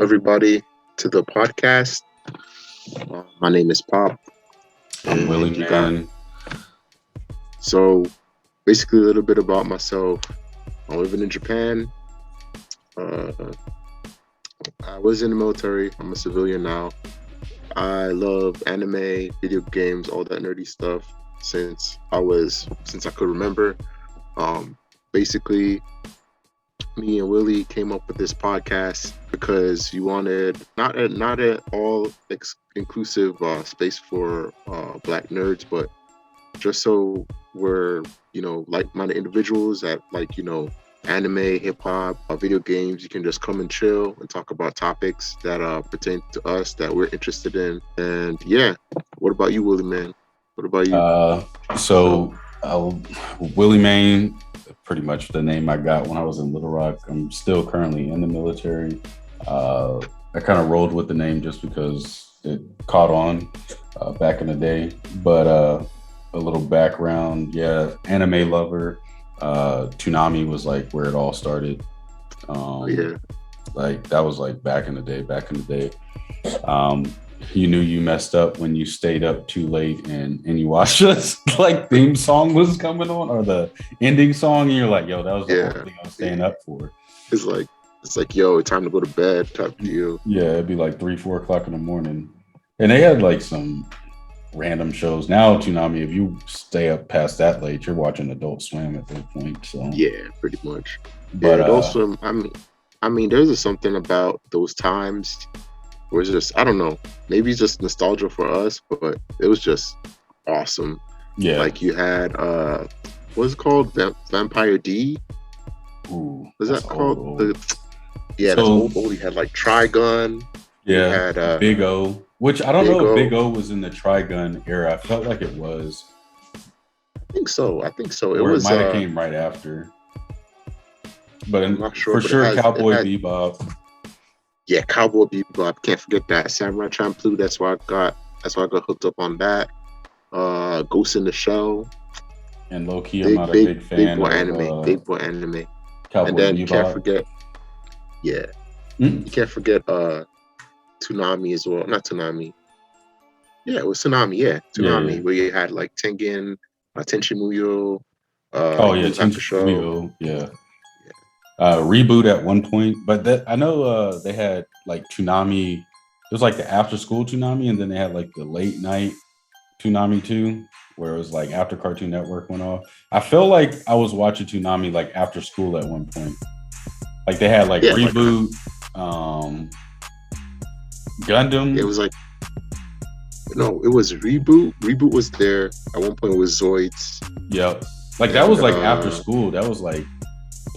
everybody, to the podcast. My name is Pop, I'm Willie, and you got man. so basically a little bit about myself. I'm living in Japan. Uh, I was in the military. I'm a civilian now. I love anime, video games, all that nerdy stuff since I could remember. Um, Basically, me and Willie came up with this podcast because you wanted not an all inclusive space for Black nerds, but just so we're like-minded individuals that like anime, hip hop, video games. You can just come and chill and talk about topics that pertain to us that we're interested in. And yeah, what about you, Willie man? What about you? Willie Main, pretty much the name I got when I was in Little Rock. I'm still currently in the military. I kind of rolled with the name just because it caught on back in the day. But a little background, anime lover. Toonami was like where it all started. Like that was like back in the day. You knew you messed up when you stayed up too late and you watched us like theme song was coming on or the ending song and you're like, yo, that was the whole thing I was staying up for. It's like, yo, it's time to go to bed type deal. Yeah, it'd be like 3-4 o'clock in the morning. And they had like some random shows. Now Toonami, if you stay up past that late, you're watching Adult Swim at that point. So yeah, pretty much. But Adult Swim, I mean, there's just something about those times where it's just, I don't know, maybe it's just nostalgia for us, but it was just awesome. Yeah. Like you had what's it called? Vampire D? Ooh, What's that called? Old. That's old. You had like Trigun. Yeah. You had Big O, which I don't know if Big O was in the Trigun era. I felt like it was. I think so. It might have came right after. But I'm not sure. For sure, Cowboy Bebop. Yeah, Cowboy Bebop. Can't forget that. Samurai Champloo. That's why I got hooked up on that. Ghost in the Shell. And low key, I'm not a big fan of big boy anime. Cowboy and then Bebop. can't forget. Yeah, you can't forget Toonami as well. Not Toonami. Yeah, it was Toonami. Yeah, Toonami, where you had like Tengen, Tenchi Muyo. Tenchi Muyo. Yeah. Reboot at one point, but I know they had like Toonami. It was like the after school Toonami, and then they had like the late night Toonami too, where it was like after Cartoon Network went off. I feel like I was watching Toonami like after school at one point. Like they had like Reboot, Gundam. It was like it was Reboot. Reboot was there at one point. It was Zoids. Yep, like that was like after school. That was like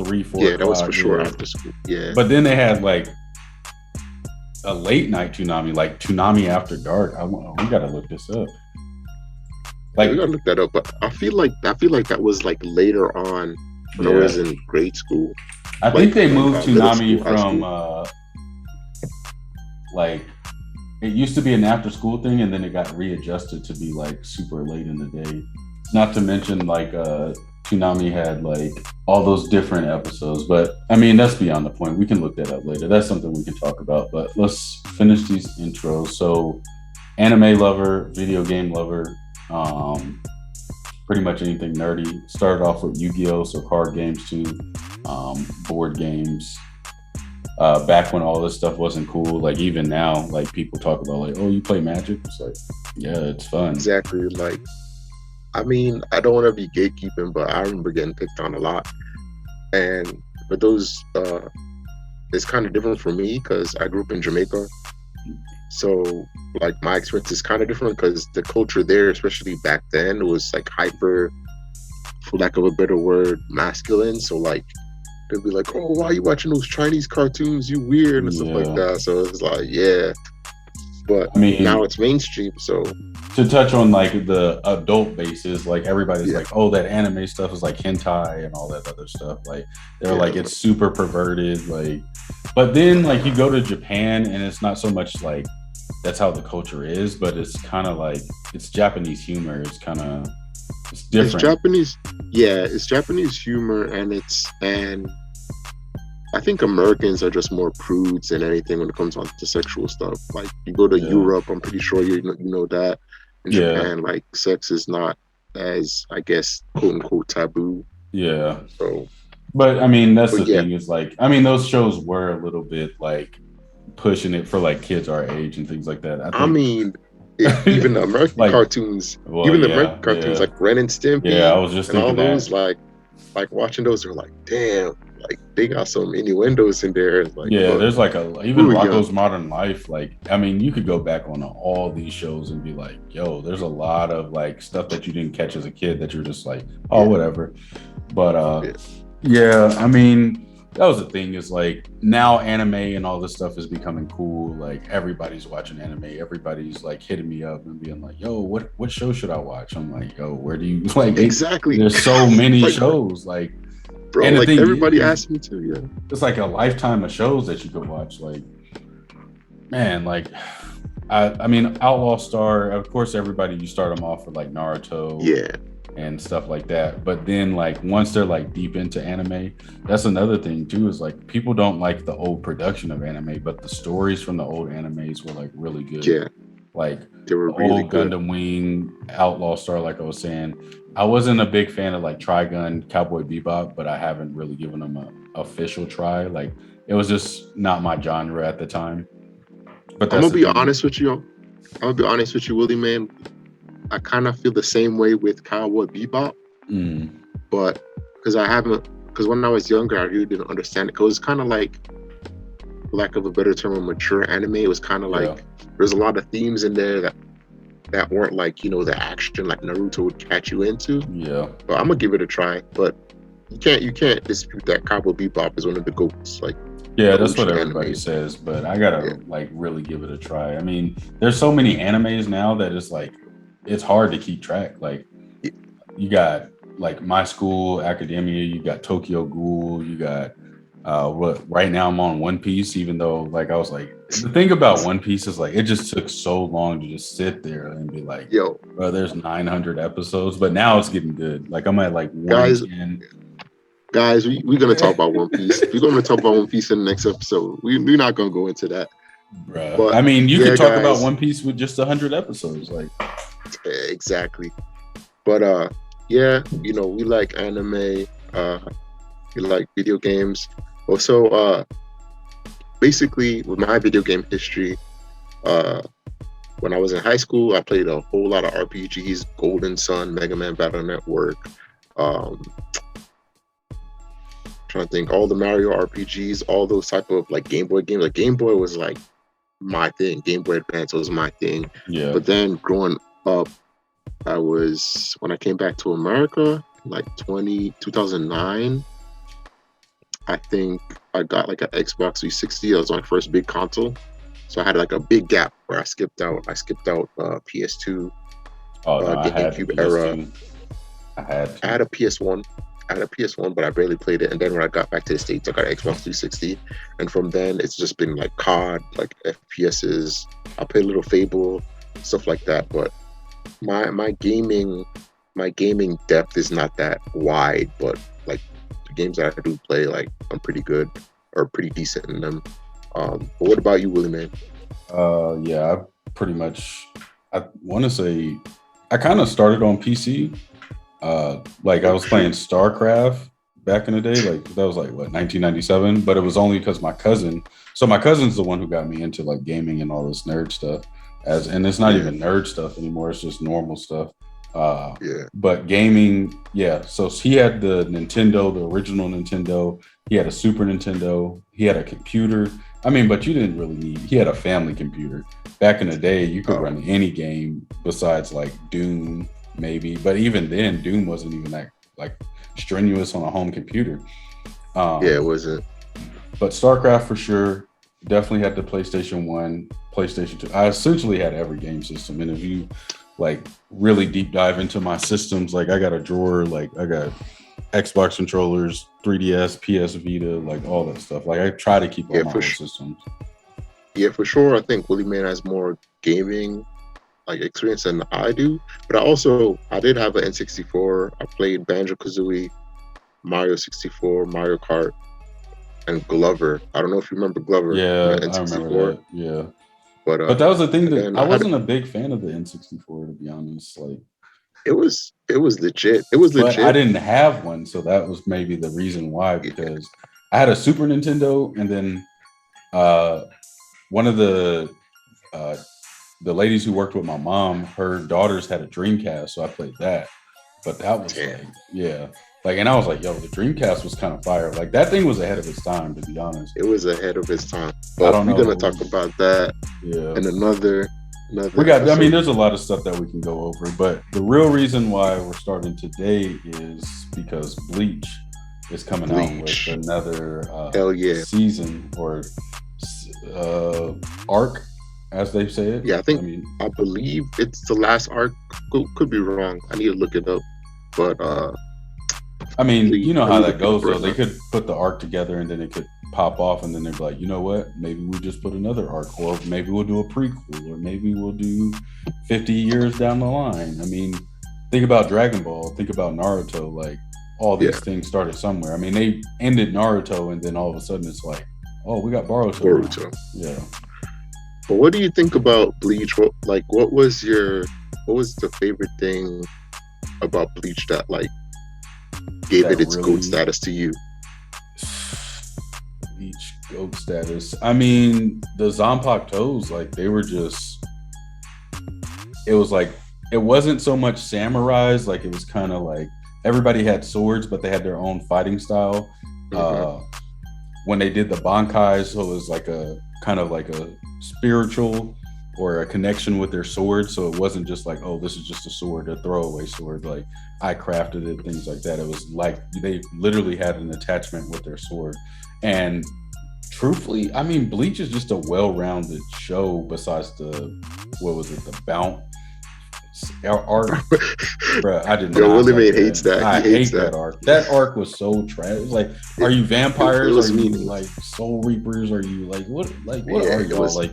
3-4. Yeah, that was for sure after school. Yeah, but then they had like a late night Toonami, like Toonami After Dark. We gotta look this up. Like we gotta look that up. But I feel like that was like later on when I was in grade school. I think they moved Toonami from like it used to be an after school thing, and then it got readjusted to be like super late in the day. Not to mention like Toonami had like all those different episodes, but I mean that's beyond the point. We can look that up later. That's something we can talk about. But let's finish these intros. So, anime lover, video game lover, pretty much anything nerdy. Started off with Yu-Gi-Oh, so card games too, board games. Back when all this stuff wasn't cool, like even now, like people talk about like, oh, you play Magic? It's like, yeah, it's fun. Exactly. Like, I mean, I don't want to be gatekeeping, but I remember getting picked on a lot. And for those, it's kind of different for me because I grew up in Jamaica. So, like, my experience is kind of different because the culture there, especially back then, was like hyper, for lack of a better word, masculine. So, like, they'd be like, oh, why are you watching those Chinese cartoons? You weird and stuff like that. So it's like, yeah. But I mean, now it's mainstream, so to touch on like the adult basis, like everybody's like, oh, that anime stuff is like hentai and all that other stuff. Like they're like it's super perverted, like but then like you go to Japan and it's not so much like that's how the culture is, but it's kind of like it's Japanese humor. It's different. It's Japanese, it's Japanese humor, and I think Americans are just more prudes than anything when it comes on to sexual stuff. Like you go to Yeah. Europe, I'm pretty sure you know that. In Yeah. Japan, like sex is not as, I guess, quote unquote taboo. Yeah. So, But I mean, that's but the yeah, thing is like, I mean, those shows were a little bit like pushing it for like kids our age and things like that. I I think mean, even the American like, cartoons, well, even the American yeah, cartoons yeah, like Ren and yeah. Stimpy I was just and all thinking those, that. like watching those are like, damn, like they got some innuendos in there. It's like, Yeah, but there's like we even were young. Rocco's Modern Life. Like, I mean, you could go back on all these shows and be like, yo, there's a lot of like stuff that you didn't catch as a kid that you're just like, oh, Yeah, whatever. But yeah, yeah, I mean, that was the thing is like now anime and all this stuff is becoming cool. Like everybody's watching anime. Everybody's like hitting me up and being like, yo, what show should I watch? I'm like, yo, where do you like it? exactly. There's so many Like, shows. Like, bro, and the like thing everybody is, asked me to. Yeah, it's like a lifetime of shows that you could watch. Like, man, like I mean, Outlaw Star, of course, everybody you start them off with like Naruto yeah, and stuff like that. But then like once they're like deep into anime, that's another thing too, is like people don't like the old production of anime, but the stories from the old animes were like really good. yeah. Like They were the really old good. Gundam Wing, Outlaw Star, like I was saying. I wasn't a big fan of like Trigun, Cowboy Bebop, but I haven't really given them a official try. Like it was just not my genre at the time. But I'm that's gonna the be thing. honest with you. I'm gonna be honest with you, Willie man. I kind of feel the same way with Cowboy Bebop, Mm, but because I haven't, because when I was younger, I really didn't understand it. Cause it's kind of like, for lack of a better term, a mature anime. It was kind of yeah, like there's a lot of themes in there that weren't like the action like Naruto would catch you into. yeah. But I'm gonna give it a try. But you can't dispute that Cowboy Bebop is one of the goats, like Yeah, the that's what OG everybody anime. says, but I Yeah, gotta like really give it a try. I mean, there's so many animes now that it's like it's hard to keep track. Like yeah, you got like My School Academia, you got Tokyo Ghoul, you got what right now I'm on One Piece, even though like I was like the thing about One Piece is like it just took so long to just sit there and be like, yo, bro, there's 900 episodes, but now it's getting good. Like I'm at like guys, 110. we're gonna talk about One Piece. We're gonna talk about One Piece in the next episode. We're not gonna go into that. Bruh. But I mean, you could yeah, talk about guys, One Piece with just 100 episodes. Like, exactly. But yeah, we like anime. We like video games. Also, basically, with my video game history, uh, when I was in high school, I played a whole lot of RPGs: Golden Sun, Mega Man Battle Network. Um, Trying to think, all the Mario RPGs, all those type of like Game Boy games. Like Game Boy was like my thing. Game Boy Advance was my thing. yeah. But then growing up, when I came back to America, like 2009, I think I got like an Xbox 360. That was my first big console. So I had like a big gap where I skipped out. PS2, Oh no, I had the GameCube era. PS2. I had I to. had a PS1. I had a PS1, but I barely played it. And then when I got back to the States, I got an Xbox 360. And from then, it's just been like COD, like FPSs. I play a little Fable, stuff like that. But my gaming depth is not that wide. But like the games that I do play, like I'm pretty good or pretty decent in them. But what about you, Willie man? Yeah, I pretty much. I want to say I kind of started on PC. Like I Oh was playing shoot! StarCraft back in the day. Like that was like what 1997, but it was only because my cousin. So my cousin's the one who got me into like gaming and all this nerd stuff. And it's not Yeah, even nerd stuff anymore. It's just normal stuff. Uh, yeah. but gaming, yeah. So he had the Nintendo, the original Nintendo. He had a Super Nintendo. He had a computer. I mean, but you didn't really need. He had a family computer. Back in the day, you could Oh, run any game besides like Doom, maybe. But even then, Doom wasn't even that like strenuous on a home computer. yeah. It Um, wasn't. but StarCraft for sure. Definitely had the PlayStation 1, PlayStation 2. I essentially had every game system. And if you like really deep dive into my systems, like I got a drawer, like I got Xbox controllers, 3DS, PS Vita, like all that stuff. Like I try to keep all Yeah, my old systems. yeah, for sure. I think Willie Man has more gaming like experience than I do. But I did have an N64. I played Banjo Kazooie, Mario 64, Mario Kart, and Glover. I don't know if you remember Glover from the Yeah, I remember N64, that. Yeah. but But that was the thing and that then I I had wasn't a big fan of the N64, to be honest. Like, it was legit. It was but I legit. didn't have one, so that was maybe the reason why. Yeah, Because I had a Super Nintendo, and then uh, one of uh, the ladies who worked with my mom, her daughters had a Dreamcast, so I played that. But that was damn. like, yeah, like, and I was like, yo, the Dreamcast was kind of fire. Like that thing was ahead of its time, to be honest. It was ahead of its time. I But don't we're gonna know. talk about that Yeah. in another We got, I mean, episode. there's a lot of stuff that we can go over, but the real reason why we're starting today is because Bleach is coming out with Bleach. another Hell yeah. season or arc, as they say it. Yeah, I believe it's the last arc. Could be wrong. I need to look it up. But I mean, you know let how me that look it up goes, though. right They now. could put the arc together and then it could pop off, and then they'd be like, you know what? Maybe we just put another arc, or maybe we'll do a prequel, or maybe we'll do 50 years down the line. I mean, think about Dragon Ball, think about Naruto. Like, all these things started somewhere. I mean, they ended Naruto, and then all of a sudden it's like, oh, we got Boruto. Boruto. Yeah. But what do you think about Bleach? What was the favorite thing about Bleach that like gave That it its really- GOAT status to you? Bleach GOAT status. I mean, the Zanpakuto toes, like, they were just, it was like, it wasn't so much samurais, like it was kind of like everybody had swords, but they had their own fighting style. When they did the Bankais, so it was like a kind of like a spiritual or a connection with their sword. So it wasn't just like, oh, this is just a sword, a throwaway sword. Like, I crafted it, things like that. It was like they literally had an attachment with their sword. And truthfully, I mean, Bleach is just a well-rounded show besides the Bount arc. Bruh, I did not. Yo, Willie like Maid hates that. I He hates hate that arc. That arc was so trash. It was like, are you vampires? It was Are you meaningless. like soul reapers? Are you like what? Like, what Yeah, are it y'all was- like?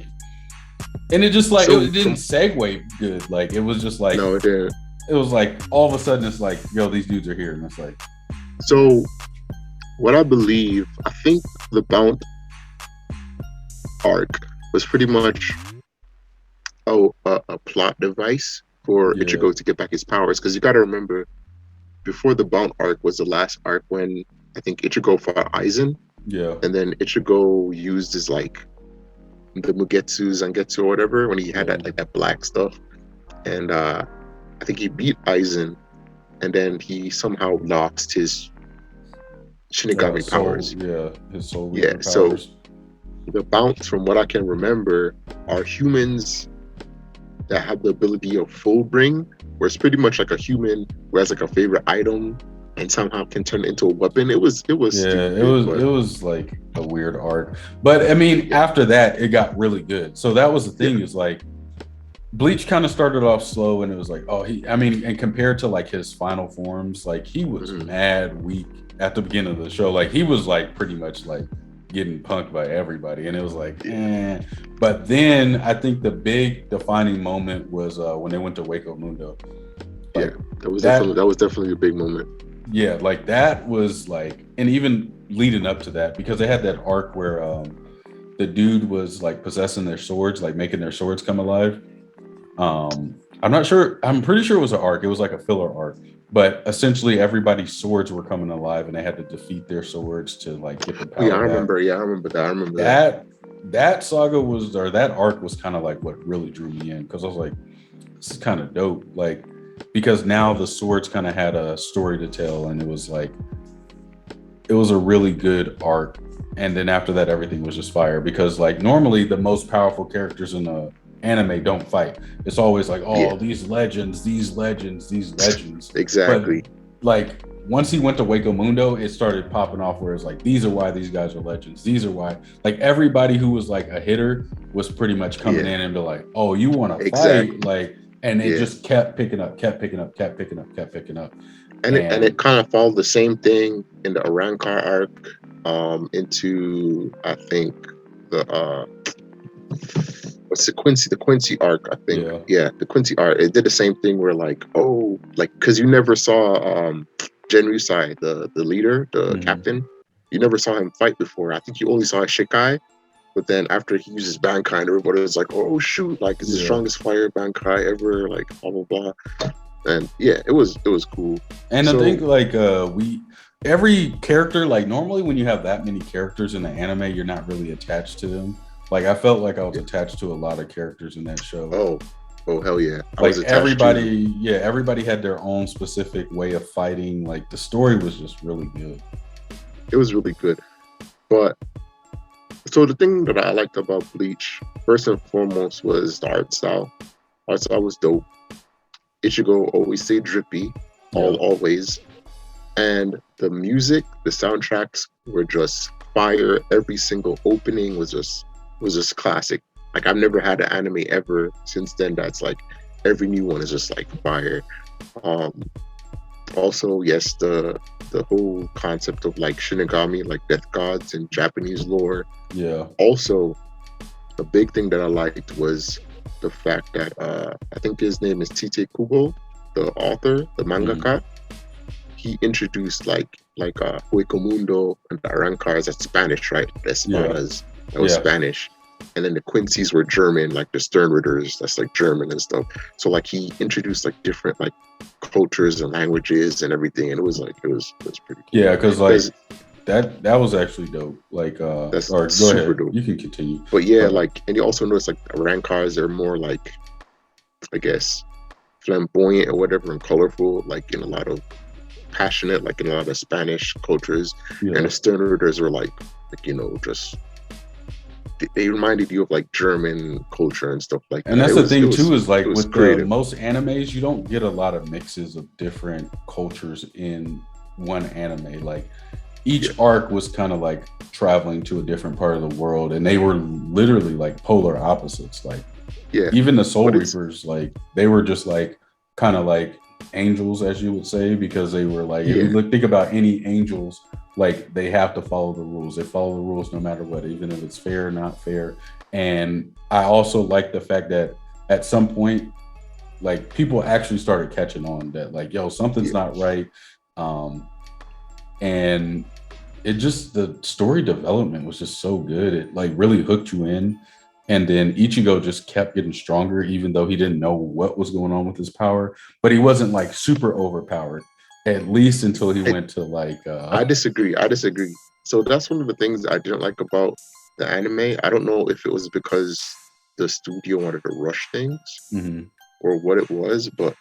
And it just like So, it didn't segue good. Like, it was just like, No, it didn't. it was like all of a sudden it's like, yo, these dudes are here, and it's like, So, what I think the Bount arc was pretty much a plot device for Yeah. Ichigo to get back his powers. Because you got to remember, before the Bount arc was the last arc when I think Ichigo fought Aizen, yeah, and then Ichigo used his like the Mugetsu Zangetsu or whatever when he had that black stuff, and I think he beat Aizen, and then he somehow lost his Shinigami soul, powers. yeah, his soul. Yeah, reaper so- powers. The Bounts, from what I can remember, are humans that have the ability of full bring, where it's pretty much like a human who has like a favorite item and somehow can turn it into a weapon. It was Yeah, stupid, it was but it was like a weird arc, but I mean, after that, it got really good. So that was the thing, is like, Bleach kind of started off slow, and it was like, oh, and compared to like his final forms, like he was Mhm. mad weak at the beginning of the show. Like, he was like pretty much like getting punked by everybody, and it was like, eh. But then I think the big defining moment was when they went to Waco Mundo. Like, that was that- definitely a big moment. yeah, like that was like, and even leading up to that, because they had that arc where the dude was like possessing their swords, like making their swords come alive. I'm pretty sure it was an arc. It was like a filler arc, but essentially everybody's swords were coming alive, and they had to defeat their swords to like get the power Yeah, I back. remember that. I remember that. That saga was, or that arc was kind of like what really drew me in, because I was like, this is kind of dope. Like, because now the swords kind of had a story to tell, and it was like, it was a really good arc. And then after that, everything was just fire, because like normally the most powerful characters in the anime don't fight. It's always like, oh, Yeah. these legends. Exactly. But like, once he went to Waco Mundo, it started popping off where it's like, these are why these guys are legends. These are why, like, everybody who was like a hitter was pretty much coming in and be like, oh, you want to Exactly. fight? Like, and it Yeah. just kept picking up. And it kind of followed the same thing in the Arankar arc, into I think the what's the Quincy arc, I think. Yeah, the Quincy arc. It did the same thing where like, because you never saw Genryusai, the leader, the Mhm. captain. you never saw him fight before. I think you only saw a Shikai, but then after he uses Bankai, everybody was like, "Oh shoot! Like it's the strongest fire Bankai ever!" Like blah blah blah. And yeah, it was cool. And I think like every character, like normally when you have that many characters in the anime, you're not really attached to them. Like I felt like I was attached to a lot of characters in that show. Oh hell yeah! Like everybody, everybody had their own specific way of fighting. Like the story was just really good. It was really good, but so the thing that I liked about Bleach, first and foremost, was the art style. Art style was dope. Ichigo always stayed drippy, always, and the music, the soundtracks were just fire. Every single opening was just classic. Like I've never had an anime ever since then that's like every new one is just like fire. Also, yes, the whole concept of like Shinigami, like death gods in Japanese lore. Yeah. Also, a big thing that I liked was the fact that I think his name is Tite Kubo, the author, the mangaka. He introduced like Huecomundo and the Arancars, that's Spanish, right? The Espadas, that was Spanish. And then the Quincy's were German, like the Sternritters, that's like German and stuff. So like he introduced like different like cultures and languages and everything, and it was pretty cool. Yeah, because like that was actually dope. Like that's go super ahead. dope. You can continue. But yeah, like, and you also notice like Arancars are more like, I guess, flamboyant or whatever and colorful, like in a lot of passionate, like in a lot of Spanish cultures. And the Sternritters are like just they reminded you of like German culture and stuff like that. And that's the thing too, is like with most animes, you don't get a lot of mixes of different cultures in one anime. Like each arc was kind of like traveling to a different part of the world, and they were literally like polar opposites. Like even the Soul Reapers, like they were just like kind of like angels, as you would say, because they were like, if you think about any angels, like they have to follow the rules. They follow the rules no matter what, even if it's fair or not fair. And I also like the fact that at some point, like people actually started catching on that like, yo, something's not right. And it just, the story development was just so good. It like really hooked you in. And then Ichigo just kept getting stronger, even though he didn't know what was going on with his power, but he wasn't like super overpowered, at least until he went to like I disagree. So that's one of the things I didn't like about the anime. I don't know if it was because the studio wanted to rush things or what it was, but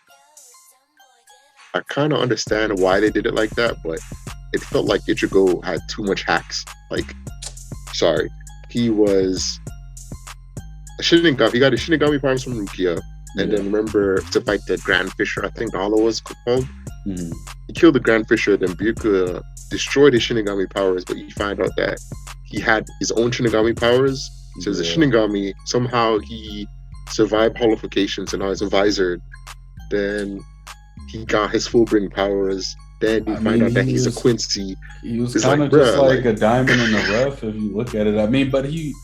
I kind of understand why they did it like that. But it felt like Ichigo had too much hacks. Like, sorry, he was a Shinigami. He got his Shinigami powers from Rukia, and then remember to fight the Grand Fisher, I think the Hollow was called. He killed the Grand Fisher, then Byakuya destroyed his Shinigami powers, but you find out that he had his own Shinigami powers. So as a Shinigami, somehow he survived holifications and now he's a Vizard. Then he got his Fullbring powers. Then you find out that he's a Quincy. He was kind of just like a diamond in the rough if you look at it. I mean, but he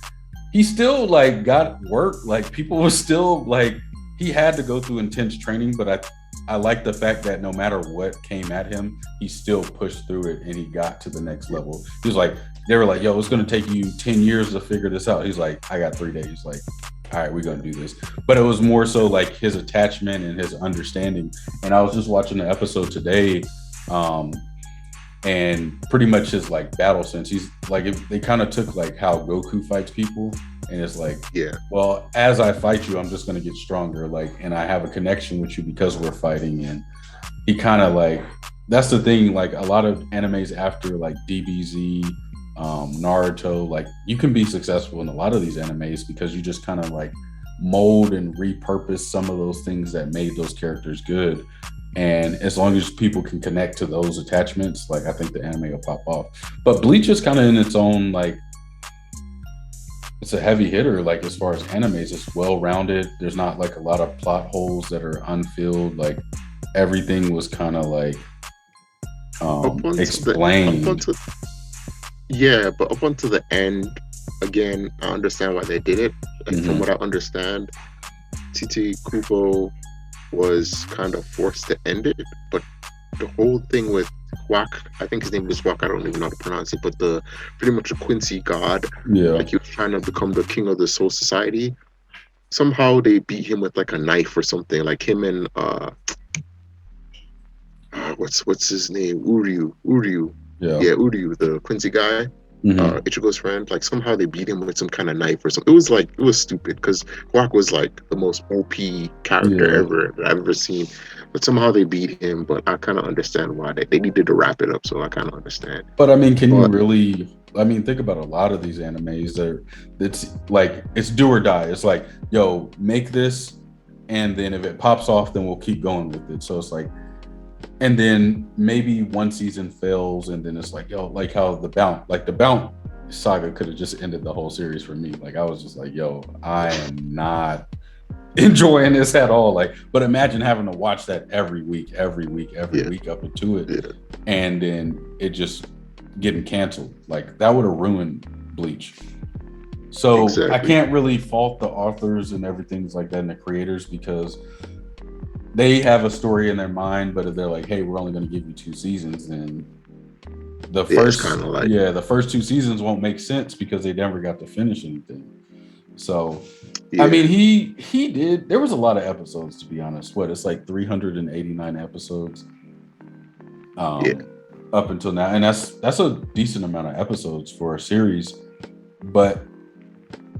still like got work. Like people were still like, he had to go through intense training, but I like the fact that no matter what came at him, he still pushed through it and he got to the next level. He was like, they were like, yo, it's going to take you 10 years to figure this out. He's like, I got 3 days. Like, all right, we're going to do this. But it was more so like his attachment and his understanding. And I was just watching the episode today, and pretty much his like battle sense. He's like, they kind of took like how Goku fights people. And it's like, well, as I fight you, I'm just going to get stronger. Like, and I have a connection with you because we're fighting. And he kind of like, that's the thing. Like a lot of animes after like DBZ, Naruto, like you can be successful in a lot of these animes because you just kind of like mold and repurpose some of those things that made those characters good. And as long as people can connect to those attachments, like I think the anime will pop off. But Bleach is kind of in its own, like, it's a heavy hitter, like as far as animes, it's well-rounded. There's not like a lot of plot holes that are unfilled. Like everything was kind of like explained. But up until the end, again, I understand why they did it. And from what I understand, Tite Kubo was kind of forced to end it. But the whole thing with Quack. I think his name was Quack. I don't even know how to pronounce it, but the pretty much a Quincy god. Yeah. Like he was trying to become the king of the Soul Society. Somehow they beat him with like a knife or something. Like him and what's his name? Uryu. Yeah. Yeah, Uryu, the Quincy guy. Ichigo's friend, like somehow they beat him with some kind of knife or something. It was stupid because Quack was like the most OP character ever that I've ever seen, but somehow they beat him. But I kind of understand why they needed to wrap it up, so I kind of understand. But I mean, you really? I mean, think about a lot of these animes. It's like it's do or die. It's like, yo, make this, and then if it pops off, then we'll keep going with it. So it's like, and then maybe one season fails, and then it's like, yo, like how the Bount saga could have just ended the whole series for me. Like I was just like, yo, I am not enjoying this at all. Like, but imagine having to watch that every week up into it, and then it just getting canceled. Like that would have ruined Bleach. So I can't really fault the authors and everything like that and the creators because they have a story in their mind, but if they're like, hey, we're only going to give you 2 seasons, then the first 2 seasons won't make sense because they never got to finish anything. So I mean, he did. There was a lot of episodes, to be honest. It's like 389 episodes up until now, and that's a decent amount of episodes for a series. But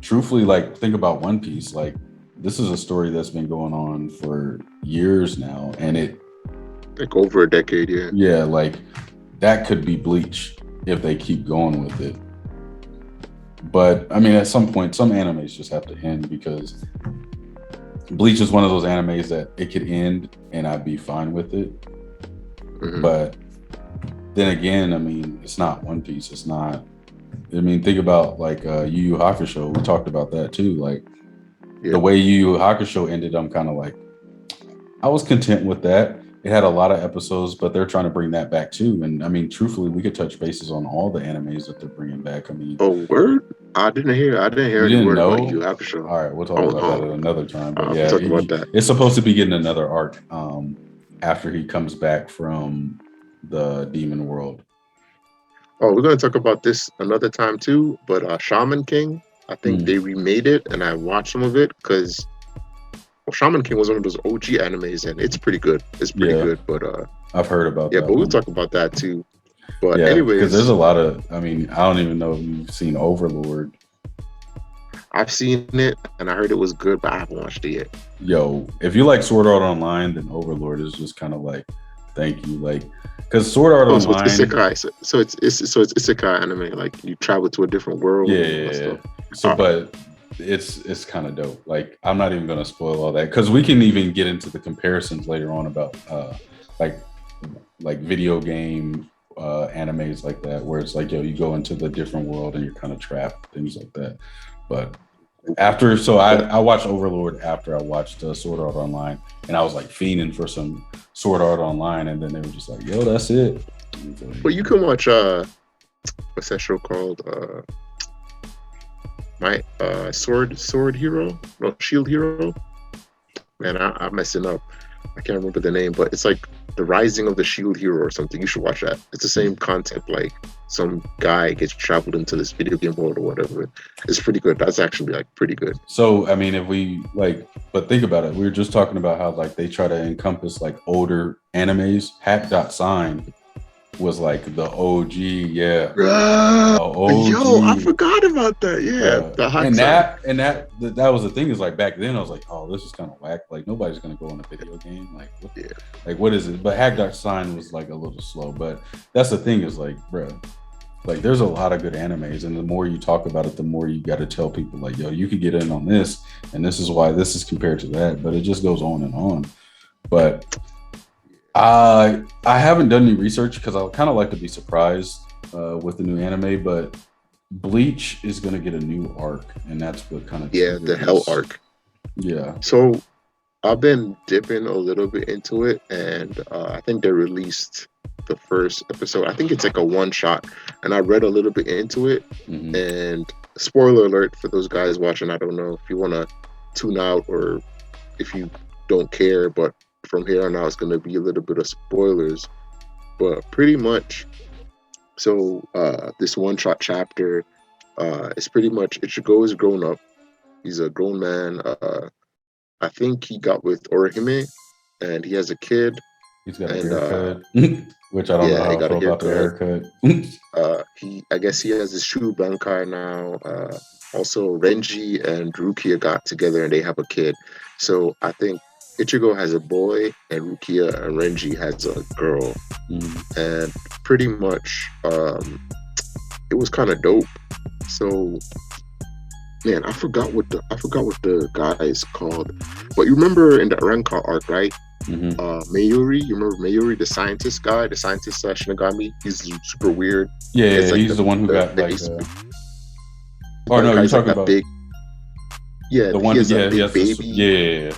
truthfully, like think about One Piece. Like this is a story that's been going on for years now, and it like over a decade. Yeah, like that could be Bleach if they keep going with it. But I mean, at some point, some animes just have to end because Bleach is one of those animes that it could end and I'd be fine with it. But then again, I mean, it's not One Piece. It's not. I mean, think about like Yu Yu Hakusho. We talked about that too. Like the way Yu Yu Hakusho ended, I'm kind of like, I was content with that. It had a lot of episodes, but they're trying to bring that back too. And I mean, truthfully, we could touch bases on all the animes that they're bringing back. I mean, word? I didn't hear any word about Yu Yu Hakusho. All right, we'll talk about that at another time. But yeah, talk about that. It's supposed to be getting another arc after he comes back from the demon world. Oh, we're gonna talk about this another time too. But Shaman King, I think they remade it, and I watched some of it because. Shaman King was one of those OG animes, and it's pretty good. It's pretty good, but I've heard about that. Yeah, but we'll talk about that too. But anyways, because there's a lot of. I mean, I don't even know if you've seen Overlord. I've seen it, and I heard it was good, but I haven't watched it yet. Yo, if you like Sword Art Online, then Overlord is just kind of like, thank you, like, because Sword Art Online. So it's isekai. So it's isekai anime. Like you travel to a different world. Yeah. So, but. It's kind of dope. Like I'm not even gonna spoil all that because we can even get into the comparisons later on about like video game animes like that where it's like, yo, you go into the different world and you're kind of trapped, things like that. But I watched Overlord after I watched Sword Art Online, and I was like fiending for some Sword Art Online, and then they were just like, yo, that's it. Well, you can watch what's that show called? My Sword Hero? No, Shield Hero? Man, I'm messing up. I can't remember the name, but it's like The Rising of the Shield Hero or something. You should watch that. It's the same concept, like some guy gets traveled into this video game world or whatever. It's pretty good. That's actually like pretty good. So, I mean, if we like, but think about it. We were just talking about how like they try to encompass like older animes. Hack.sign was like the OG, OG. Yo, I forgot about that. That was the thing. Is like back then I was like, oh, this is kind of whack. Like nobody's gonna go in a video game. Like what is it? But Hack.sign was like a little slow. But that's the thing is like, bro, like there's a lot of good animes, and the more you talk about it, the more you got to tell people like, yo, you could get in on this, and this is why this is compared to that. But it just goes on and on. But I haven't done any research because I kind of like to be surprised with the new anime, but Bleach is going to get a new arc, and that's what kind of the Hell arc. Yeah. So I've been dipping a little bit into it, and I think they released the first episode. I think it's like a one shot, and I read a little bit into it. And spoiler alert for those guys watching. I don't know if you want to tune out or if you don't care, but from here on out, it's going to be a little bit of spoilers. but pretty much. So this one shot chapter, it's pretty much Ichigo is grown up. He's a grown man. I think he got with Orihime, and he has a kid. He's got a And haircut, which I don't know yeah, he how I got a feel about the haircut. haircut. I guess he has his Shu Bankai now. Also, Renji and Rukia got together and they have a kid. So I think Ichigo has a boy and Rukia and Renji has a girl. And pretty much, it was kind of dope. So, man, I forgot what the guy is called. But you remember in the Arrancar arc, right? Mayuri, you remember Mayuri, the scientist guy, the scientist Shinigami? He's super weird. Yeah, like he's the one who got like. Oh no, you're talking like about big. Yeah, the one. He has Yeah, that big baby. Yeah,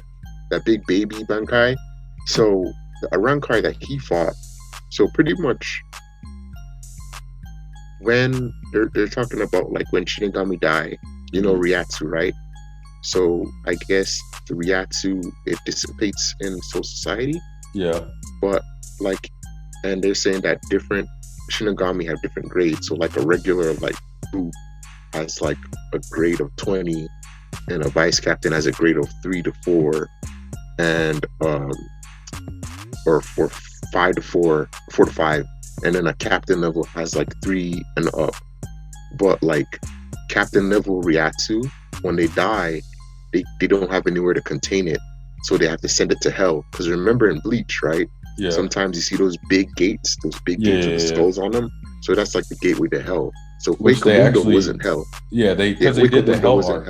that big baby Bankai. So the Arrancar that he fought. So pretty much, when they're talking about like when Shinigami die, you know Ryatsu, right? So I guess the Ryatsu, it dissipates in Soul Society. Yeah. But like, and they're saying that different Shinigami have different grades. So like a regular like group has like a grade of 20, and a vice captain has a grade of 3 to 4, and or 5 to 4 to 5, and then a captain level has like 3 and up. But like captain level Ryatsu, when they die, they don't have anywhere to contain it, so they have to send it to hell. Because remember in Bleach, right? Yeah. Sometimes you see those big gates with the skulls on them. So that's like the gateway to hell. So Hueco was in hell. Yeah, they did the hell arc.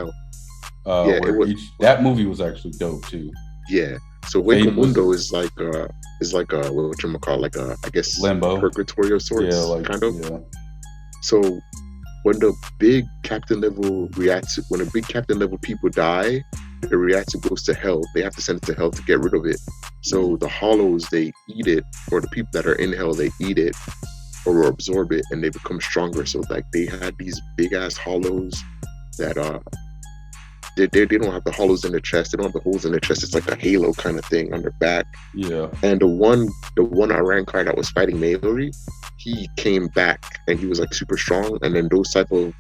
That movie was actually dope too. Yeah. So Hueco Mundo is like what you call like a, I guess, limbo, purgatory of sorts. Yeah, like, kind of. Yeah. So when the big captain level people die, the Ryatsu goes to hell. They have to send it to hell to get rid of it. So the hollows, they eat it, or the people that are in hell, they eat it or absorb it, and they become stronger. So like they had these big ass hollows that they don't have the hollows in their chest. They don't have the holes in their chest. It's like a halo kind of thing on their back. Yeah. And the one Arrancar that was fighting Mayuri, he came back and he was like super strong. And then those type of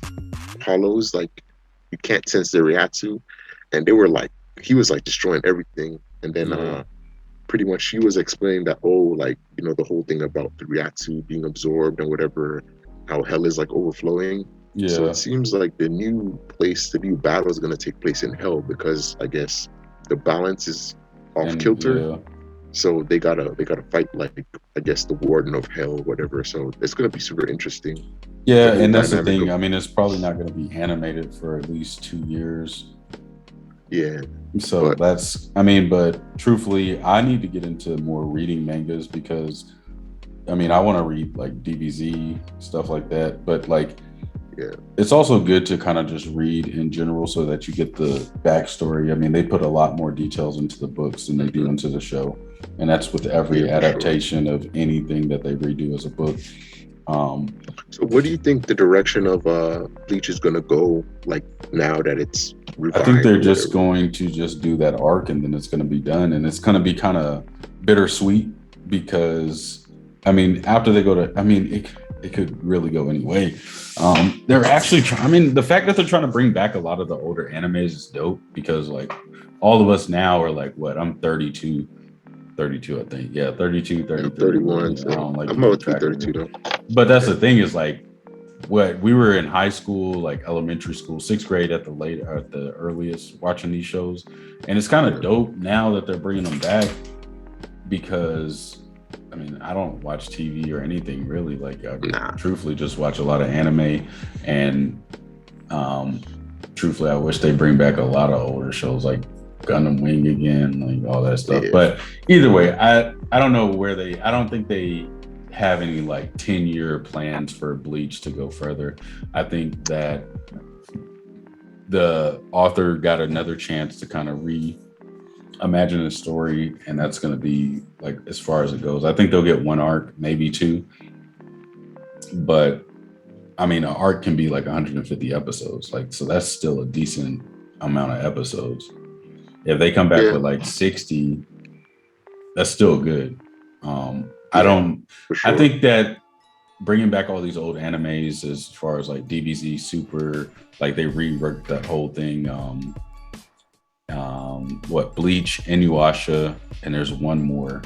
hollows, like you can't sense the Ryatsu, and they were like, he was like destroying everything. And then pretty much she was explaining that, like, you know, the whole thing about the Ryatsu being absorbed and whatever, how hell is like overflowing. Yeah. So it seems like the new battle is going to take place in hell, because I guess the balance is off kilter. Yeah. So they gotta fight, like, I guess, the warden of hell or whatever. So it's going to be super interesting. Yeah, and that's the thing. I mean, it's probably not going to be animated for at least 2 years. Yeah. So but truthfully, I need to get into more reading mangas, because I mean, I want to read like DBZ, stuff like that, but like, yeah, it's also good to kind of just read in general so that you get the backstory. I mean, they put a lot more details into the books than they do into the show, and that's with every adaptation of anything that they redo as a book. So what do you think the direction of Bleach is going to go, like, now that it's revived? I think they're just going to just do that arc, and then it's going to be done, and it's going to be kind of bittersweet, because I mean, after they go to, I mean, it could really go any way. They're actually the fact that they're trying to bring back a lot of the older animes is dope, because like all of us now are like, what, I'm 32, I think. Yeah, 32, 33. 31. So I'm about to be 32 though. But that's the thing, is like, what, we were in high school, like elementary school, 6th grade at the earliest, watching these shows. And it's kind of dope now that they're bringing them back, because I mean, I don't watch TV or anything really. Like, I truthfully just watch a lot of anime, and truthfully, I wish they bring back a lot of older shows like Gundam Wing again, like all that stuff. Yeah. But either way, I don't know where I don't think they have any like 10-year plans for Bleach to go further. I think that the author got another chance to kind of reimagine a story, and that's going to be like as far as it goes. I think they'll get 1 arc, maybe 2, but I mean, an arc can be like 150 episodes, like, so that's still a decent amount of episodes. If they come back with like 60, that's still good. I don't. For sure. I think that bringing back all these old animes, as far as like DBZ Super, like they reworked that whole thing. What Bleach, Inuyasha, and there's one more.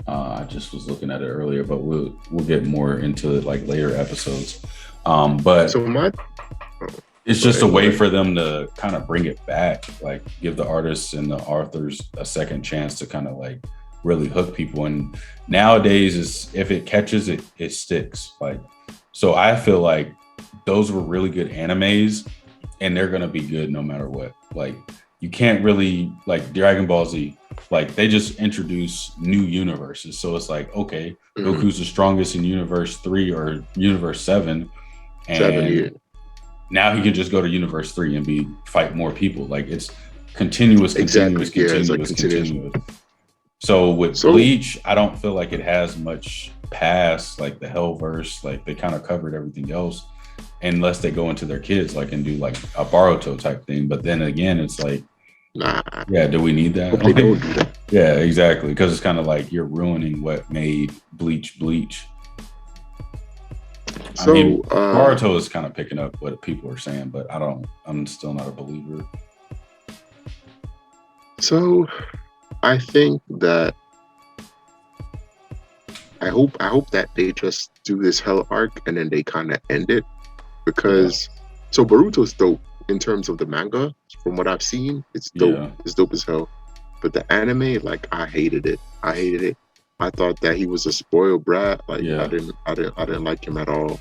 I just was looking at it earlier, but we'll get more into it like later episodes. But so it's just a way for them to kind of bring it back, like give the artists and the authors a second chance to kind of like really hook people. And nowadays, is if it catches it, it sticks. Like, so I feel like those were really good animes, and they're gonna be good no matter what. Like, you can't really, like Dragon Ball Z, like they just introduce new universes. So it's like, okay, Goku's the strongest in Universe 3 or Universe 7, and now he can just go to Universe 3 and fight more people. Like, it's continuous. So with Bleach, I don't feel like it has much past like the Hellverse. Like, they kind of covered everything else, unless they go into their kids, like, and do like a Boruto type thing. But then again, it's like, nah. Yeah, do we need that? Hope they don't do that. Yeah, exactly. Because it's kind of like you're ruining what made Bleach. So, I mean, Boruto is kind of picking up what people are saying, but I'm still not a believer. So I think that I hope that they just do this Hell arc and then they kind of end it, because so Boruto's dope in terms of the manga. From what I've seen, it's dope. Yeah. It's dope as hell. But the anime, like, I hated it. I thought that he was a spoiled brat. Like, I didn't like him at all.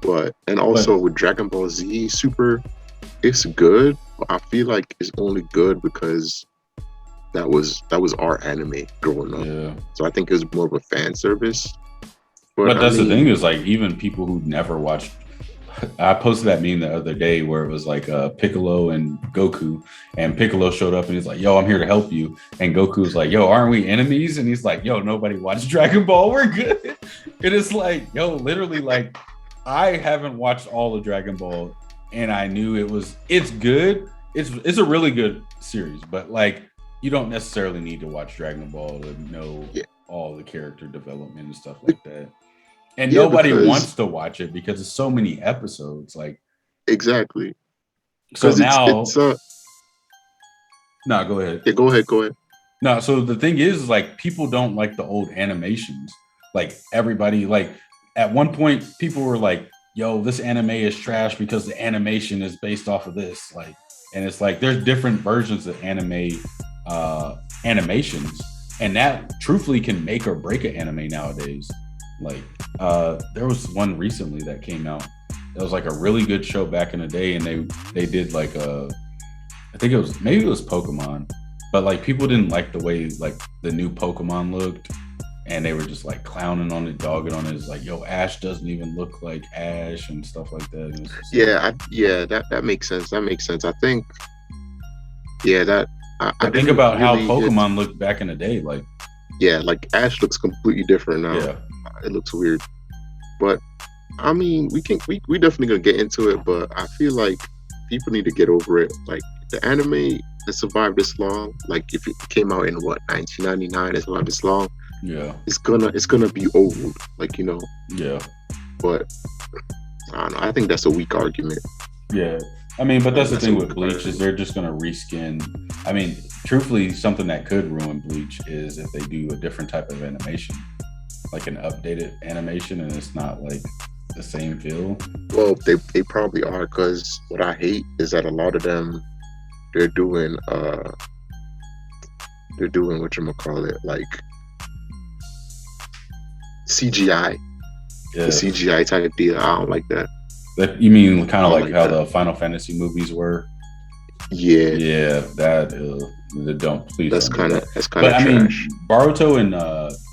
But with Dragon Ball Z Super, it's good. But I feel like it's only good because that was our anime growing up. Yeah. So I think it was more of a fan service. But that's the thing, is like, even people who never watched. I posted that meme the other day where it was like Piccolo and Goku, and Piccolo showed up and he's like, "Yo, I'm here to help you." And Goku's like, "Yo, aren't we enemies?" And he's like, "Yo, nobody watched Dragon Ball. We're good." It is like, yo, literally, like, I haven't watched all of Dragon Ball, and I knew it's good. It's a really good series, but like, you don't necessarily need to watch Dragon Ball to know all the character development and stuff like that. And nobody wants to watch it because it's so many episodes. Like, exactly. So now, no, go ahead. Yeah, go ahead. No, so the thing is, like, people don't like the old animations. Like, everybody, like, at one point, people were like, "Yo, this anime is trash because the animation is based off of this." Like, and it's like there's different versions of animations, and that truthfully can make or break an anime nowadays. Like, there was one recently that came out. It was like a really good show back in the day, and they did like I think it was Pokemon, but like, people didn't like the way like the new Pokemon looked, and they were just like clowning on it, dogging on it. It's like, yo, Ash doesn't even look like Ash and stuff like that. That makes sense. I think, I think about how Pokemon looked back in the day. Like, like Ash looks completely different now. Yeah. It looks weird, but I mean, we definitely gonna get into it. But I feel like people need to get over it. Like, the anime that survived this long, like if it came out in 1999, it survived this long. Yeah, it's gonna be old. Like, you know. Yeah. But I don't know. I think that's a weak argument. Yeah. I mean, but that's the thing with Bleach, is they're just gonna reskin. I mean, truthfully, something that could ruin Bleach is if they do a different type of animation, like an updated animation, and it's not like the same feel. Well, they probably are, because what I hate is that a lot of them, they're doing whatchamacallit, like CGI. Yeah. The CGI type deal. I don't like that. You mean kind of like how the Final Fantasy movies were? Yeah, That's kind of trash. I mean, Boruto and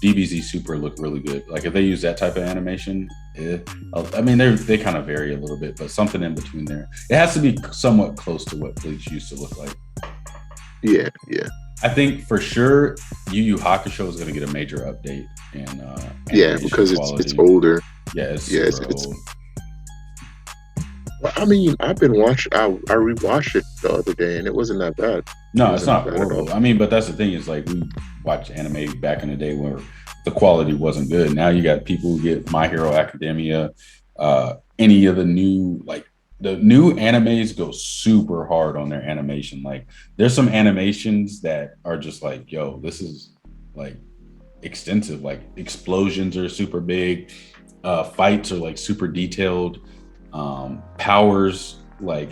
DBZ Super look really good. Like, if they use that type of animation, I mean, they kind of vary a little bit, but something in between there. It has to be somewhat close to what Bleach used to look like. Yeah. I think for sure Yu Yu Hakusho is going to get a major update because it's older. Yeah, it's old. Well, I mean, I've been watching. I rewatched it the other day, and it wasn't that bad. It No, it's wasn't that not bad at all. horrible. I mean, but that's the thing is like we watched anime back in the day where the quality wasn't good. Now you got people who get My Hero Academia, any of the new like the new animes go super hard on their animation. Like there's some animations that are just like, yo, this is like extensive. Like explosions are super big, fights are like super detailed, powers like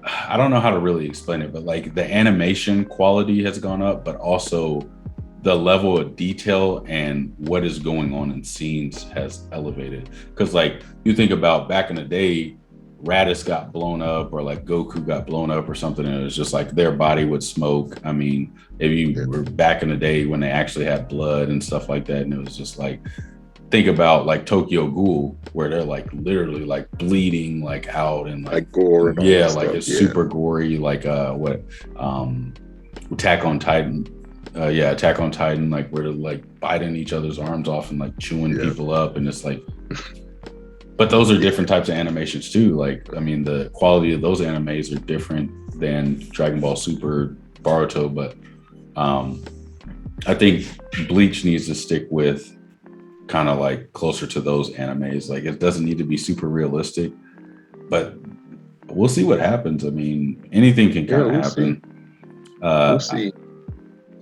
I don't know how to really explain it, but like the animation quality has gone up, but also the level of detail and what is going on in scenes has elevated. Because like you think about back in the day, Raditz got blown up or like Goku got blown up or something, and it was just like their body would smoke. I mean, if you Yeah. were back in the day when they actually had blood and stuff like that, and it was just like think about like Tokyo Ghoul, where they're like literally like bleeding like out and like Gore and all yeah, that like stuff. it's Yeah. super gory, like what um Attack on Titan. Yeah, Attack on Titan, like where they're like biting each other's arms off and like chewing Yeah. people up, and it's like but those are Yeah. different types of animations too. Like, I mean, the quality of those animes are different than Dragon Ball Super, Boruto, but I think Bleach needs to stick with kind of like closer to those animes. Like, it doesn't need to be super realistic, but we'll see what happens. I mean, anything can Yeah. kind of We'll see. happen. We'll Uh, see.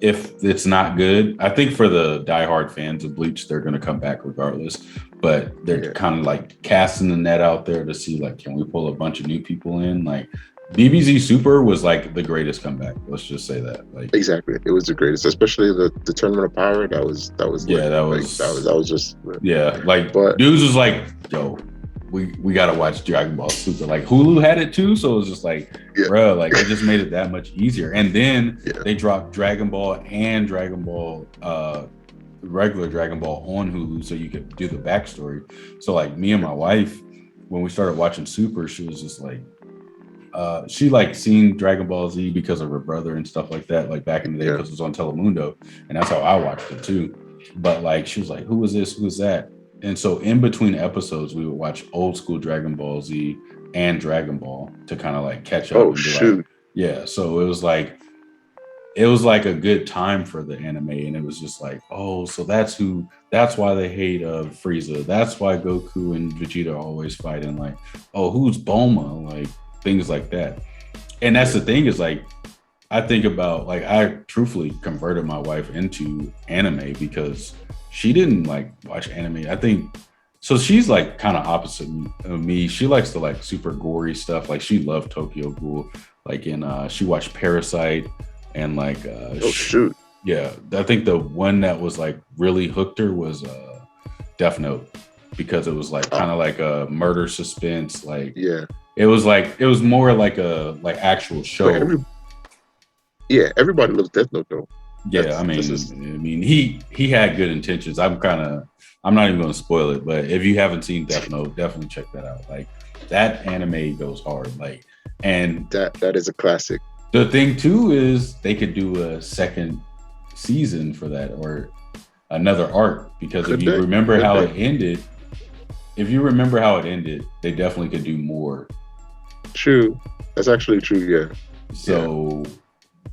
if it's not good, I think for the diehard fans of Bleach, they're going to come back regardless. But they're Yeah. kind of like casting the net out there to see, like, can we pull a bunch of new people in? Like, DBZ Super was like the greatest comeback. Let's just say that. Like, Exactly. It was the greatest, especially the Tournament of Power. That was lit. yeah, that Like, was that was just lit. yeah. Like, But dudes was like, yo, we got to watch Dragon Ball Super. Like, Hulu had it too, so it was just like, yeah. bro, like it just made it that much easier. And then Yeah. they dropped Dragon Ball and Dragon Ball regular Dragon Ball on Hulu so you could do the backstory. So like me and my wife, when we started watching Super, she was just like she like seen Dragon Ball Z because of her brother and stuff like that, like back in the day Yeah. because it was on Telemundo, and that's how I watched it too. But like she was like, who is this? Who is that? And so in between episodes, we would watch old school Dragon Ball Z and Dragon Ball to kind of like catch up Oh and be shoot. like, yeah. So it was like a good time for the anime, and it was just like, oh, so that's why they hate Frieza. That's why Goku and Vegeta are always fighting. Like, oh, who's Bulma? Like things like that. And that's the thing is like I think about like I truthfully converted my wife into anime because she didn't like watch anime. I think so she's like kind of opposite of me. She likes the like super gory stuff. Like she loved Tokyo Ghoul. Like in she watched Parasite and like Oh shoot. yeah, I think the one that was like really hooked her was Death Note because it was like kind of like a murder suspense. Like Yeah. it was more like a like actual show. Yeah. Everybody loves Death Note though. Yeah, I mean, he had good intentions. I'm not even going to spoil it, but if you haven't seen Death Note, definitely check that out. Like that anime goes hard. Like, and that is a classic. the thing too is they could do a second season for that or another arc because if you remember how it ended, they definitely could do more. True. That's actually true. Yeah. So. Yeah.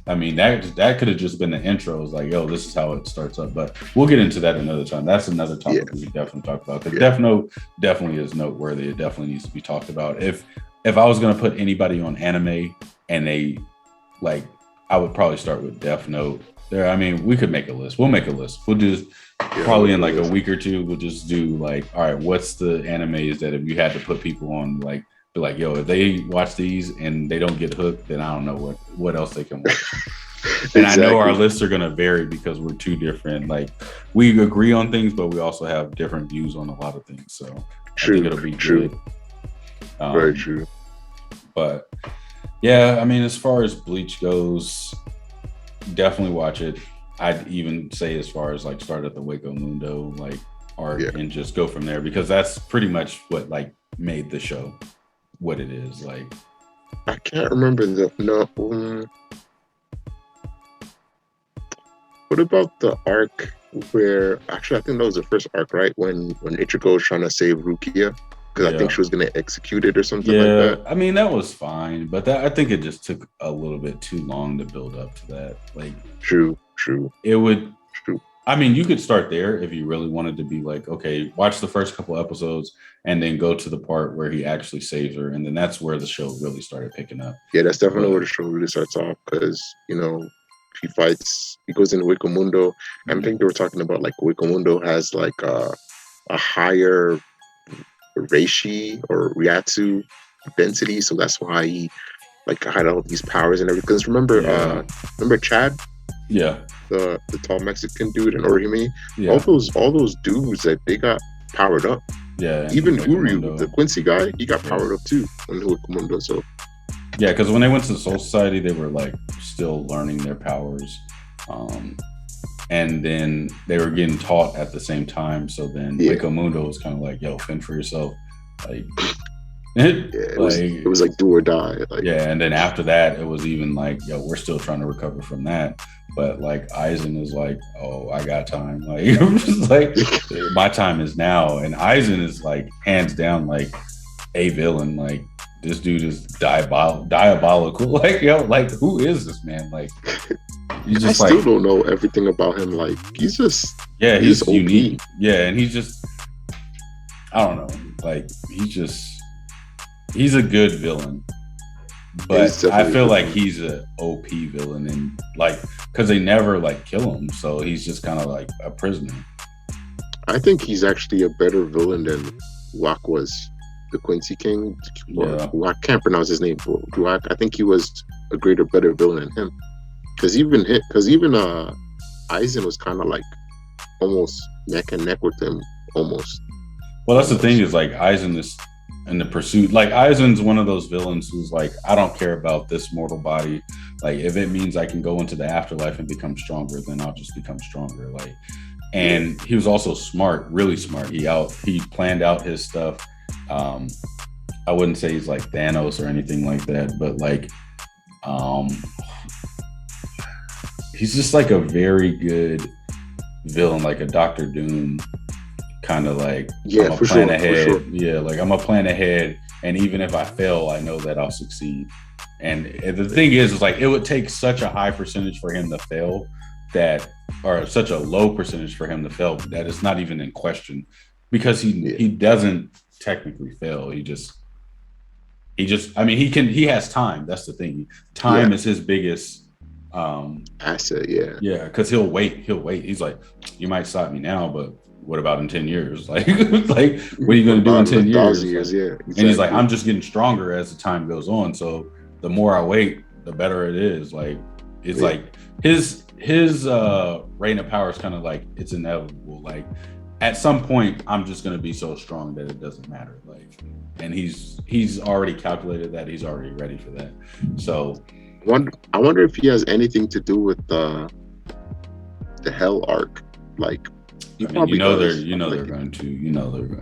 I mean, that could have just been the intro. It was like, yo, this is how it starts up. But we'll get into that another time. That's another topic we could definitely talk about. Because Death Note definitely is noteworthy. It definitely needs to be talked about. If I was going to put anybody on anime and they, like, I would probably start with Death Note. There, I mean, we could make a list. We'll make a list. We'll just probably in like a week or two, we'll just do like, all right, what's the animes that if you had to put people on, like, be like, yo, if they watch these and they don't get hooked, then I don't know what else they can watch. And I know our lists are going to vary because we're two different. Like we agree on things, but we also have different views on a lot of things. So I think it'll be good. Very true. But yeah, I mean, as far as Bleach goes, definitely watch it. I'd even say as far as like start at the Hueco Mundo like arc and just go from there because that's pretty much what like made the show what it is. Like I can't remember what about the arc where actually I think that was the first arc, right? When Ichigo was trying to save Rukia. because I think she was going to execute it or something like that. I mean, that was fine, but I think it just took a little bit too long to build up to that. Like, true. It would. True. I mean, you could start there if you really wanted to be like, okay, watch the first couple episodes and then go to the part where he actually saves her, and then that's where the show really started picking up. Yeah, that's definitely where the show really starts off, because he goes into Wakamundo, and I think they were talking about like Wakamundo has like a higher reishi or ryatsu density, so that's why he like had all these powers and everything. Because remember Chad? Yeah. The tall Mexican dude in Orihime? Yeah. All those dudes that they got powered up. Yeah. Even Uryu, the Quincy guy, he got powered up too in Wakamundo. So yeah, because when they went to the Soul Society, they were like still learning their powers. And then they were getting taught at the same time. So then Wakamundo was kind of like, yo, fend for yourself. Like, it was like do or die. Like, yeah, and then after that, it was even like, yo, we're still trying to recover from that. But like Aizen is like, oh, I got time. Like, I'm just like, my time is now. And Aizen is like hands down like a villain. Like, this dude is diabolical. Like, yo, like, who is this man? Like, he's just I still don't know everything about him. Like, he's just he's unique. Yeah, and he's just, I don't know. Like, he's a good villain. But I feel like he's a OP villain, and like, because they never like kill him, so he's just kind of like a prisoner. I think he's actually a better villain than Wak was, the Quincy King. I can't pronounce his name. I think he was a better villain than him, because even Aizen was kind of like almost neck and neck with him, almost. Well, that's the thing, is like Aizen is in the pursuit. Like, Aizen's one of those villains who's like, I don't care about this mortal body. Like, if it means I can go into the afterlife and become stronger, then I'll just become stronger. Like, and he was also smart, really smart. He planned out his stuff. I wouldn't say he's like Thanos or anything like that, but like, he's just like a very good villain, like a Doctor Doom. Kind of like, I'm a plan ahead. For sure. Yeah, like, I'm a plan ahead, and even if I fail, I know that I'll succeed. And the thing is like, it would take such a high percentage for him to fail or such a low percentage for him to fail, that it's not even in question, because he doesn't technically fail. He just, I mean, he has time. That's the thing. Time is his biggest asset. Yeah, because he'll wait. He's like, you might stop me now, but what about in 10 years? Like, what are you going to do in 10 years? Exactly. And he's like, I'm just getting stronger as the time goes on. So the more I wait, the better it is. Like, it's like his reign of power is kind of like, it's inevitable. Like, at some point, I'm just going to be so strong that it doesn't matter. Like, and he's already calculated that. He's already ready for that. So I wonder if he has anything to do with the Hell arc. Like, they're going to,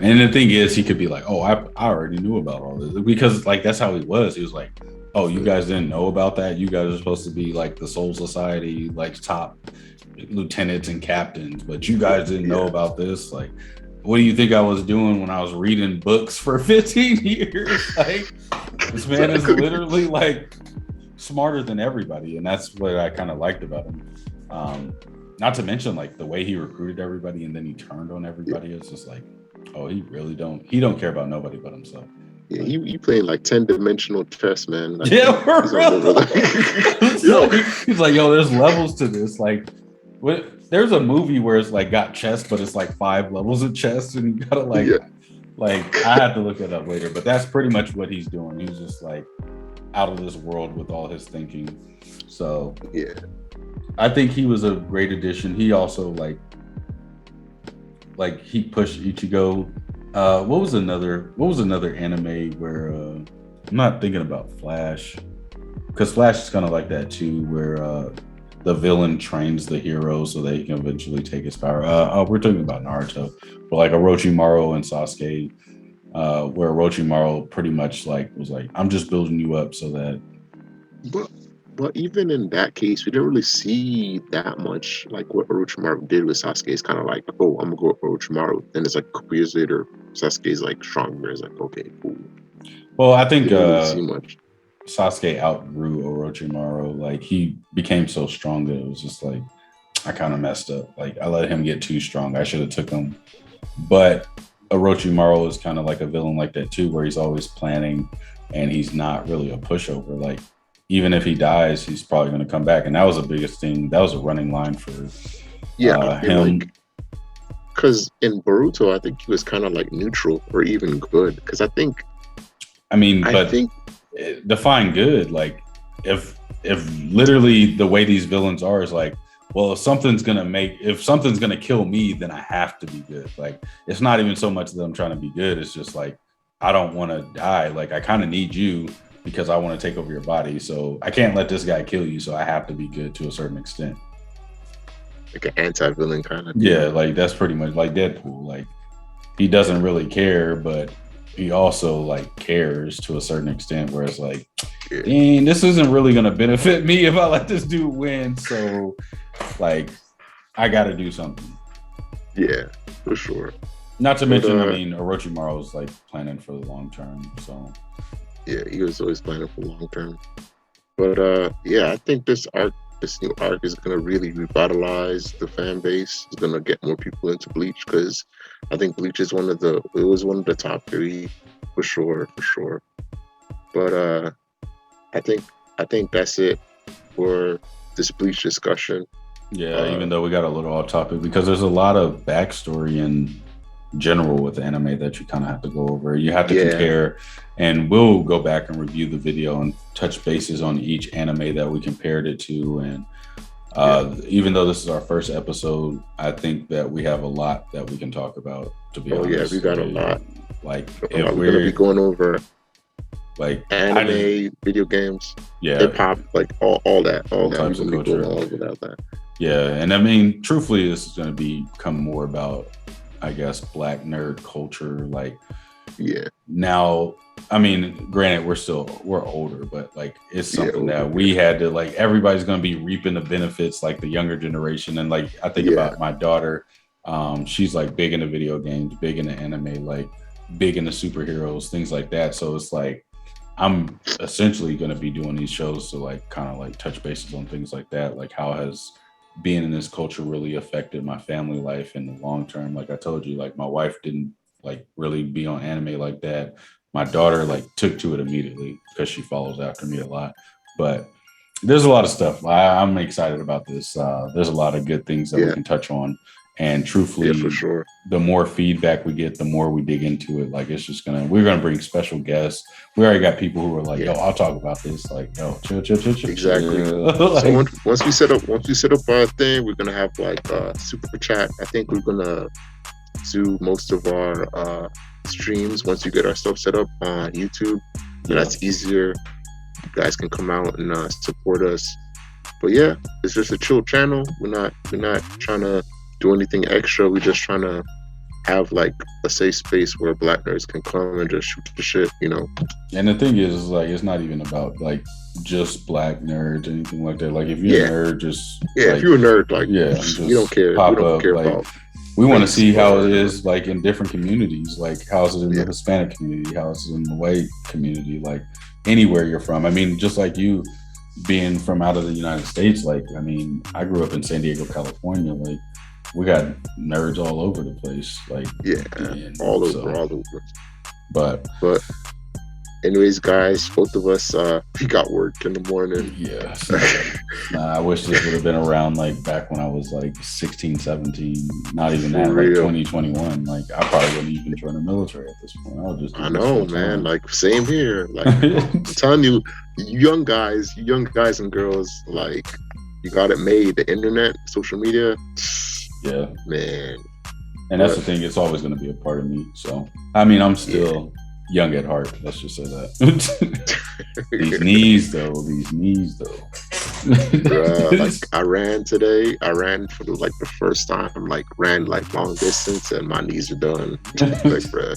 and the thing is, he could be like, oh, I already knew about all this, because like, that's how he was. He was like, oh, you guys didn't know about that? You guys are supposed to be like the Soul Society, like top lieutenants and captains, but you guys didn't know about this. Like, what do you think I was doing when I was reading books for 15 years? Like, this man is literally like smarter than everybody, and that's what I kind of liked about him. Not to mention like the way he recruited everybody and then he turned on everybody. It's just like, oh, he don't care about nobody but himself. Yeah, he playing like 10-dimensional chess, man. Like, yeah, for real. He's like, yo, there's levels to this. Like, there's a movie where it's like got chess, but it's like 5 levels of chess, and you gotta like I have to look it up later. But that's pretty much what he's doing. He's just like out of this world with all his thinking. So yeah. I think he was a great addition. He also like he pushed Ichigo. What was another anime where I'm not thinking about Flash, because Flash is kind of like that too, where the villain trains the hero so they can eventually take his power. We're talking about Naruto, but like Orochimaru and Sasuke, where Orochimaru pretty much like was like, I'm just building you up so that. but even in that case, we didn't really see that much. Like what Orochimaru did with Sasuke is kind of like, oh, I'm gonna go with Orochimaru. Then it's like a couple years later, Sasuke's like stronger. It's like, okay, cool. Well, I think Didn't really see much. Sasuke outgrew Orochimaru. Like he became so strong that it was just like I kind of messed up. Like I let him get too strong. I should have took him. But Orochimaru is kind of like a villain like that too, where he's always planning and he's not really a pushover. Like even if he dies, he's probably going to come back. And that was the biggest thing. That was a running line for him. Because in Boruto, I think he was kind of like neutral or even good. Because I think define good. Like if literally the way these villains are is like, well, if something's gonna kill me, then I have to be good. Like it's not even so much that I'm trying to be good. It's just like I don't want to die. Like I kind of need you because I want to take over your body. So I can't let this guy kill you. So I have to be good to a certain extent. Like an anti-villain kind of. Yeah, like that's pretty much like Deadpool. Like he doesn't really care, but he also like cares to a certain extent. Where it's like, dang, this isn't really gonna benefit me if I let this dude win. So, like, I got to do something. Yeah, for sure. Not to mention, Orochimaru was like planning for the long term. So, yeah, he was always planning for long term. But yeah, I think this new arc is gonna really revitalize the fan base. It's gonna get more people into Bleach because I think Bleach is one of the top 3 for sure. But I think that's it for this Bleach discussion. Yeah, even though we got a little off topic because there's a lot of backstory in general with anime that you kind of have to go over. You have to compare, and we'll go back and review the video and touch bases on each anime that we compared it to. And even though this is our first episode, I think that we have a lot that we can talk about. To be honest, we got a lot. Like we're gonna be going over like anime, video games, hip hop, like all that. All types of culture. All without that. Yeah, and I mean, truthfully, this is going to become more about, I guess, Black nerd culture. Like, now, I mean, granted, we're older, but like, it's something that we had to like. Everybody's going to be reaping the benefits, like the younger generation. And like, I think about my daughter. She's like big into video games, big into anime, like big into superheroes, things like that. So it's like, I'm essentially going to be doing these shows to like kind of like touch bases on things like that. Like, how has being in this culture really affected my family life in the long term? Like I told you, like my wife didn't like really be on anime like that. My daughter like took to it immediately because she follows after me a lot. But there's a lot of stuff. I'm excited about this. There's a lot of good things that we can touch on. And truthfully, for sure, the more feedback we get, the more we dig into it. Like it's just we're gonna bring special guests. We already got people who are like, yo, I'll talk about this. Like, yo, chill. Exactly. Like, so once we set up our thing, we're gonna have like super chat. I think we're gonna do most of our streams once you get our stuff set up on YouTube. And that's easier. You guys can come out and support us. But yeah, it's just a chill channel. We're not trying to do anything extra. We're just trying to have like a safe space where Black nerds can come and just shoot the shit, you know. And the thing is like, it's not even about like just Black nerds or anything like that. Like if you're a nerd, just if you're a nerd, like you don't care. Pop we don't up, care like, about. We want to see how it is like in different communities. Like how is it in the Hispanic community? How is it in the white community? Like anywhere you're from. I mean, just like you being from out of the United States. Like I mean, I grew up in San Diego, California. Like we got nerds all over the place. Like all over. But anyways, guys, both of us we got work in the morning. Yeah. I wish this would have been around like back when I was like 16, 17. Not even that, like 2021. Like I probably wouldn't even join the military at this point. I know, man. Like same here. Like I'm telling you, young guys and girls, like you got it made. The internet, social media. Yeah, man. And that's the thing, it's always going to be a part of me. So, I mean, I'm still young at heart. Let's just say that. These knees, though. Like, I ran today. I ran for the first time. Ran long distance, and my knees are done. Like, bruh.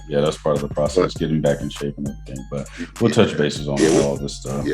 Yeah, that's part of the process, getting back in shape and everything. But we'll touch bases on all this stuff.